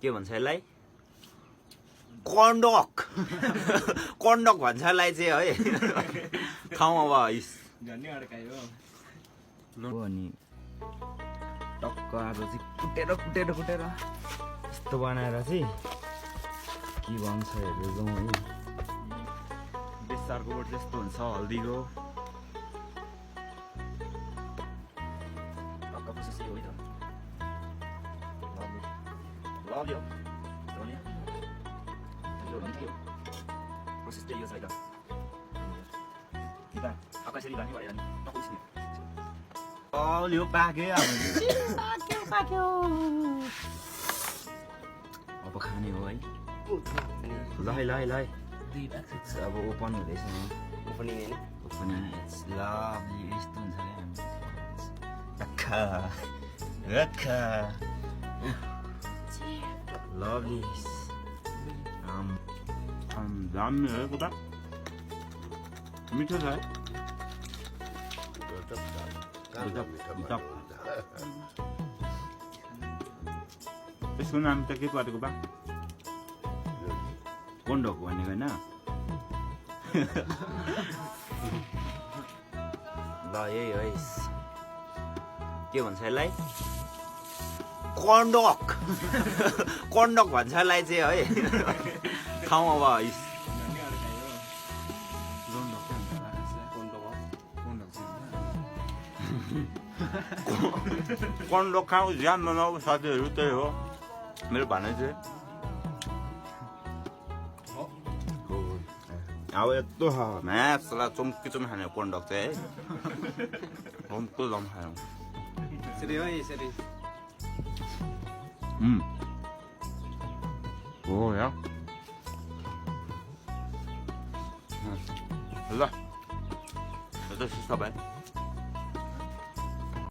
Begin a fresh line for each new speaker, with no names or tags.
के भन्छ यसलाई कन्डक कन्डक भन्छ यसलाई चाहिँ है खाउँ अब
झन्डै अड्कायो
अनि टक्क अब चाहिँ कुटेर यस्तो बनाएर चाहिँ के भन्छ हेरेर जाउँ है बेसारको बोट त्यस्तो हुन्छ हल्दीको टक्क प्रोसेस हो नि त लग्यो प्रोसेस चाहिँ यो छ है त आकाशरी गानी भएर नि नपुस्ने यो पाक्यो अब खाने हो है ल अब ओपन हुँदैछ
ओपनिङ हैन
ओपनिङ लभली यस्तो हुन्छ क्या लभली दामी है पुरा मिठो छ है यसको नाम त के परेको बा कन्डक भनेको होइन ल यही है के भन्छ यसलाई कन्डक कन्डक भन्छ यसलाई चाहिँ है खाउँ अब कन्डक खाऊ ज्यान बनाऊ साथीहरू त्यही हो मेरो भनाइ चाहिँ अब यस्तो म्यासलाई चम्की खाने कन्डक चाहिँ है चम्को जम खायो
यसरी हो यसरी
हो या ल तपाईँ